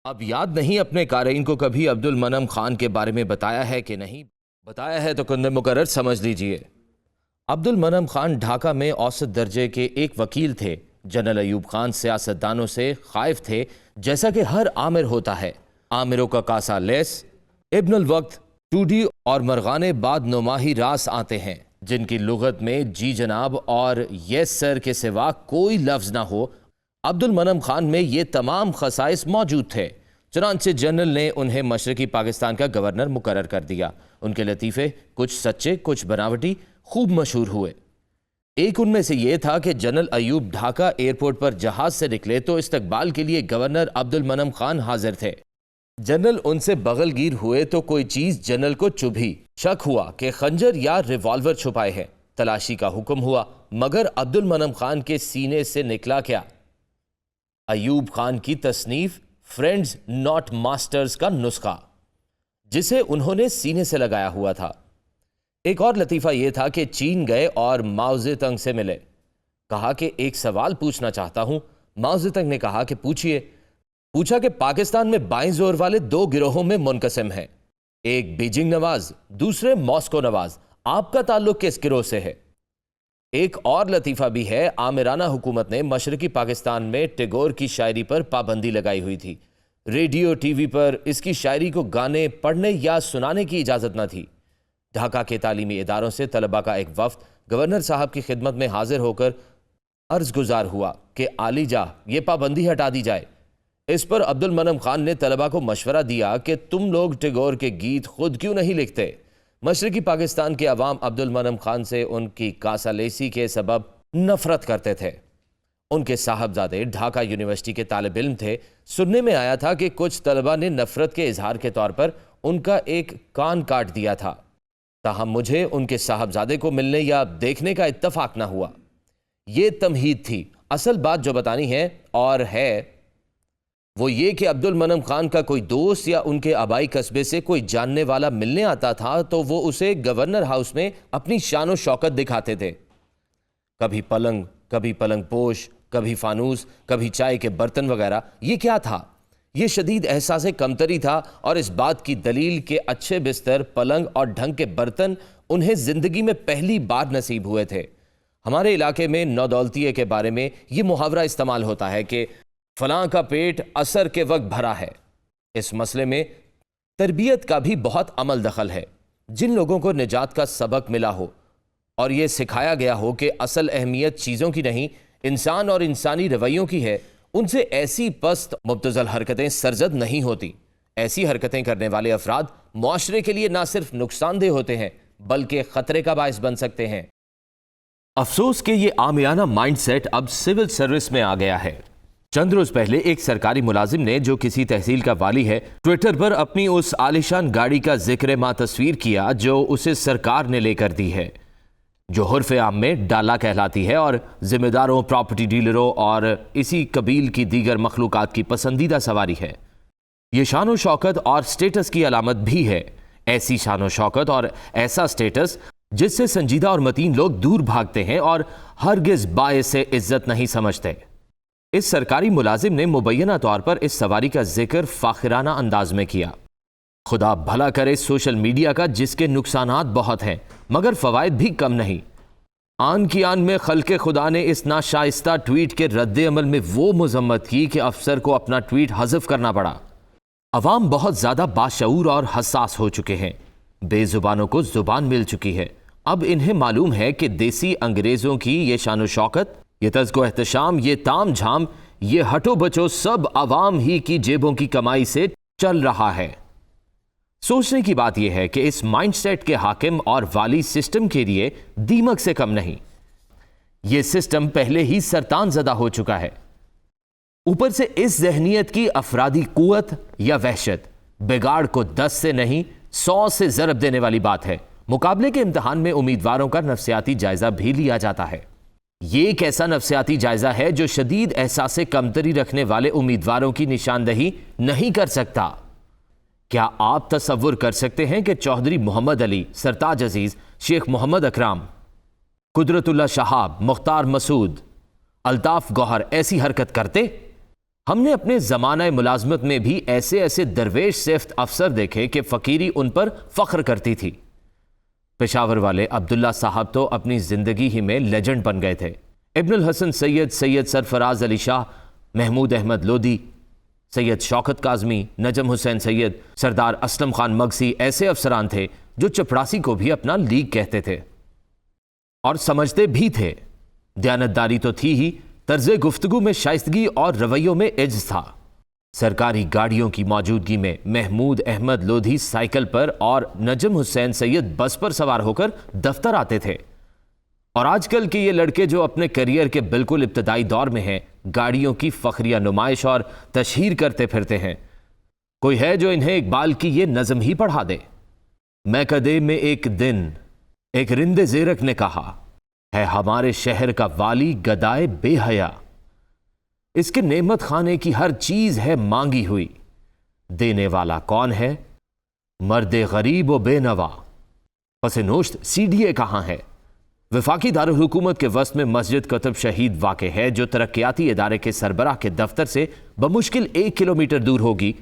اب یاد نہیں اپنے قارئین کو کبھی عبد المنعم خان کے بارے میں بتایا ہے کہ نہیں؟ بتایا ہے تو کند مقرر سمجھ لیجئے۔ عبد المنعم خان ڈھاکہ میں اوسط درجے کے ایک وکیل تھے۔ جنرل ایوب خان سیاستدانوں سے خائف تھے، جیسا کہ ہر آمر ہوتا ہے۔ آمروں کا کاسا لیس، ابن الوقت، ٹوڈی اور مرغان بعد نماہی راس آتے ہیں، جن کی لغت میں جی جناب اور یس سر کے سوا کوئی لفظ نہ ہو۔ عبد المنعم خان میں یہ تمام خصائص موجود تھے، چنانچہ جنرل نے انہیں مشرقی پاکستان کا گورنر مقرر کر دیا۔ ان کے لطیفے کچھ سچے کچھ بناوٹی خوب مشہور ہوئے۔ ایک ان میں سے یہ تھا کہ جنرل ایوب ڈھاکہ ایئرپورٹ پر جہاز سے نکلے تو استقبال کے لیے گورنر عبد المنعم خان حاضر تھے۔ جنرل ان سے بغل گیر ہوئے تو کوئی چیز جنرل کو چبھی، شک ہوا کہ خنجر یا ریوالور چھپائے ہیں۔ تلاشی کا حکم ہوا، مگر عبد المنعم خان کے سینے سے نکلا کیا؟ ایوب خان کی تصنیف فرینڈز ناٹ ماسٹرز کا نسخہ، جسے انہوں نے سینے سے لگایا ہوا تھا۔ ایک اور لطیفہ یہ تھا کہ چین گئے اور ماؤ زے تنگ سے ملے۔ کہا کہ ایک سوال پوچھنا چاہتا ہوں۔ ماؤ زے تنگ نے کہا کہ پوچھئے۔ پوچھا کہ پاکستان میں بائیں زور والے دو گروہوں میں منقسم ہیں، ایک بیجنگ نواز، دوسرے ماسکو نواز، آپ کا تعلق کس گروہ سے ہے؟ ایک اور لطیفہ بھی ہے، آمرانہ حکومت نے مشرقی پاکستان میں ٹیگور کی شاعری پر پابندی لگائی ہوئی تھی۔ ریڈیو ٹی وی پر اس کی شاعری کو گانے، پڑھنے یا سنانے کی اجازت نہ تھی۔ ڈھاکہ کے تعلیمی اداروں سے طلباء کا ایک وفد گورنر صاحب کی خدمت میں حاضر ہو کر عرض گزار ہوا کہ عالی جاہ یہ پابندی ہٹا دی جائے۔ اس پر عبد المنعم خان نے طلباء کو مشورہ دیا کہ تم لوگ ٹیگور کے گیت خود کیوں نہیں لکھتے؟ مشرقی پاکستان کے عوام عبد المنعم خان سے ان کی کاسالیسی کے سبب نفرت کرتے تھے۔ ان کے صاحبزادے ڈھاکہ یونیورسٹی کے طالب علم تھے۔ سننے میں آیا تھا کہ کچھ طلباء نے نفرت کے اظہار کے طور پر ان کا ایک کان کاٹ دیا تھا۔ تاہم مجھے ان کے صاحبزادے کو ملنے یا دیکھنے کا اتفاق نہ ہوا۔ یہ تمہید تھی۔ اصل بات جو بتانی ہے اور ہے وہ یہ کہ عبد المنعم خان کا کوئی دوست یا ان کے آبائی قصبے سے کوئی جاننے والا ملنے آتا تھا تو وہ اسے گورنر ہاؤس میں اپنی شان و شوکت دکھاتے تھے۔ کبھی پلنگ پوش، کبھی فانوس، کبھی چائے کے برتن وغیرہ۔ یہ کیا تھا؟ یہ شدید احساس کمتری تھا، اور اس بات کی دلیل کہ اچھے بستر، پلنگ اور ڈھنگ کے برتن انہیں زندگی میں پہلی بار نصیب ہوئے تھے۔ ہمارے علاقے میں نودولتیے کے بارے میں یہ محاورہ استعمال ہوتا ہے کہ فلاں کا پیٹ عصر کے وقت بھرا ہے۔ اس مسئلے میں تربیت کا بھی بہت عمل دخل ہے۔ جن لوگوں کو نجات کا سبق ملا ہو اور یہ سکھایا گیا ہو کہ اصل اہمیت چیزوں کی نہیں، انسان اور انسانی رویوں کی ہے، ان سے ایسی پست مبتذل حرکتیں سرزد نہیں ہوتی۔ ایسی حرکتیں کرنے والے افراد معاشرے کے لیے نہ صرف نقصان دہ ہوتے ہیں بلکہ خطرے کا باعث بن سکتے ہیں۔ افسوس کہ یہ عامیانہ مائنڈ سیٹ اب سول سروس میں آ گیا ہے۔ چند روز پہلے ایک سرکاری ملازم نے جو کسی تحصیل کا والی ہے، ٹویٹر پر اپنی اس عالیشان گاڑی کا ذکر ما تصویر کیا جو اسے سرکار نے لے کر دی ہے، جو حرف عام میں ڈالا کہلاتی ہے اور ذمہ داروں، پراپرٹی ڈیلروں اور اسی قبیل کی دیگر مخلوقات کی پسندیدہ سواری ہے۔ یہ شان و شوکت اور سٹیٹس کی علامت بھی ہے، ایسی شان و شوکت اور ایسا سٹیٹس جس سے سنجیدہ اور متین لوگ دور بھاگتے ہیں اور ہرگز باعث عزت نہیں سمجھتے۔ اس سرکاری ملازم نے مبینہ طور پر اس سواری کا ذکر فاخرانہ انداز میں کیا۔ خدا بھلا کرے سوشل میڈیا کا، جس کے نقصانات بہت ہیں مگر فوائد بھی کم نہیں۔ آن کی آن میں خلق خدا نے اس ناشائستہ ٹویٹ کے رد عمل میں وہ مذمت کی کہ افسر کو اپنا ٹویٹ حذف کرنا پڑا۔ عوام بہت زیادہ باشعور اور حساس ہو چکے ہیں، بے زبانوں کو زبان مل چکی ہے۔ اب انہیں معلوم ہے کہ دیسی انگریزوں کی یہ شان و شوکت، یہ تزک و احتشام، یہ تام جھام، یہ ہٹو بچو سب عوام ہی کی جیبوں کی کمائی سے چل رہا ہے۔ سوچنے کی بات یہ ہے کہ اس مائنڈ سیٹ کے حاکم اور والی سسٹم کے لیے دیمک سے کم نہیں۔ یہ سسٹم پہلے ہی سرطان زدہ ہو چکا ہے، اوپر سے اس ذہنیت کی افرادی قوت یا وحشت بگاڑ کو 10 سے نہیں 100 سے ضرب دینے والی بات ہے۔ مقابلے کے امتحان میں امیدواروں کا نفسیاتی جائزہ بھی لیا جاتا ہے۔ یہ ایک ایسا نفسیاتی جائزہ ہے جو شدید احساس کمتری رکھنے والے امیدواروں کی نشاندہی نہیں کر سکتا۔ کیا آپ تصور کر سکتے ہیں کہ چوہدری محمد علی، سرتاج عزیز، شیخ محمد اکرام، قدرت اللہ شہاب، مختار مسعود، الطاف گوہر ایسی حرکت کرتے؟ ہم نے اپنے زمانہ ملازمت میں بھی ایسے ایسے درویش صفت افسر دیکھے کہ فقیری ان پر فخر کرتی تھی۔ پشاور والے عبداللہ صاحب تو اپنی زندگی ہی میں لیجنڈ بن گئے تھے۔ ابن الحسن سید، سید سرفراز علی شاہ، محمود احمد لودھی، سید شوکت کاظمی، نجم حسین سید، سردار اسلم خان مگسی ایسے افسران تھے جو چپڑاسی کو بھی اپنا لیگ کہتے تھے اور سمجھتے بھی تھے۔ دیانتداری تو تھی ہی، طرز گفتگو میں شائستگی اور رویوں میں عجز تھا۔ سرکاری گاڑیوں کی موجودگی میں محمود احمد لودھی سائیکل پر اور نجم حسین سید بس پر سوار ہو کر دفتر آتے تھے، اور آج کل کے یہ لڑکے جو اپنے کیریئر کے بالکل ابتدائی دور میں ہیں، گاڑیوں کی فخریہ نمائش اور تشہیر کرتے پھرتے ہیں۔ کوئی ہے جو انہیں اقبال کی یہ نظم ہی پڑھا دے؟ میں کدے میں ایک دن ایک رند زیرک نے کہا، ہے ہمارے شہر کا والی گدائے بے حیا، اس کے نعمت خانے کی ہر چیز ہے مانگی ہوئی، دینے والا کون ہے؟ مرد غریب و بے نوا، پس نوشت سی ڈی اے کہاں ہے؟ وفاقی دارالحکومت کے وسط میں مسجد کتب شہید واقع ہے، جو ترقیاتی ادارے کے سربراہ کے دفتر سے بمشکل 1 کلومیٹر دور ہوگی۔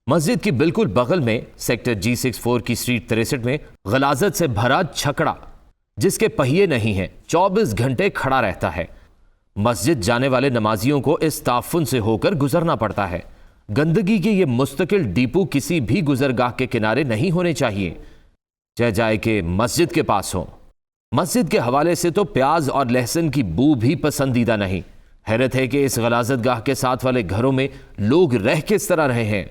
مسجد کی بالکل بغل میں سیکٹر G64 کی اسٹریٹ 63 میں غلاظت سے بھرا چھکڑا، جس کے پہیے نہیں ہیں، 24 گھنٹے کھڑا رہتا ہے۔ مسجد جانے والے نمازیوں کو اس تعفن سے ہو کر گزرنا پڑتا ہے۔ گندگی کے یہ مستقل ڈیپو کسی بھی گزرگاہ کے کنارے نہیں ہونے چاہیے، چاہے جائے کہ مسجد کے پاس ہوں۔ مسجد کے حوالے سے تو پیاز اور لہسن کی بو بھی پسندیدہ نہیں۔ حیرت ہے کہ اس غلاظت گاہ کے ساتھ والے گھروں میں لوگ رہ کس طرح رہے ہیں۔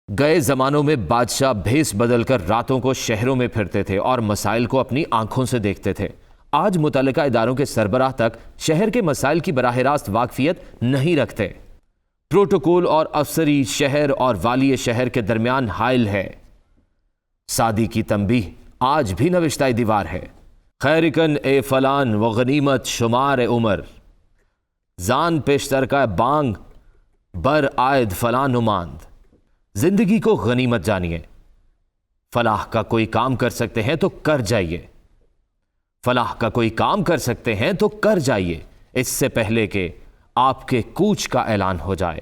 گئے زمانوں میں بادشاہ بھیس بدل کر راتوں کو شہروں میں پھرتے تھے اور مسائل کو اپنی آنکھوں سے دیکھتے تھے۔ آج متعلقہ اداروں کے سربراہ تک شہر کے مسائل کی براہ راست واقفیت نہیں رکھتے۔ پروٹوکول اور افسری شہر اور والی شہر کے درمیان حائل ہے۔ سادی کی تنبیہ آج بھی نوشتہ دیوار ہے۔ خیرکن اے فلان و غنیمت شمار عمر، زان پیشتر کا بانگ بر آئد فلان نماند۔ زندگی کو غنیمت جانیے۔ فلاح کا کوئی کام کر سکتے ہیں تو کر جائیے، فلاح کا کوئی کام کر سکتے ہیں تو کر جائیے، اس سے پہلے کہ آپ کے کوچ کا اعلان ہو جائے۔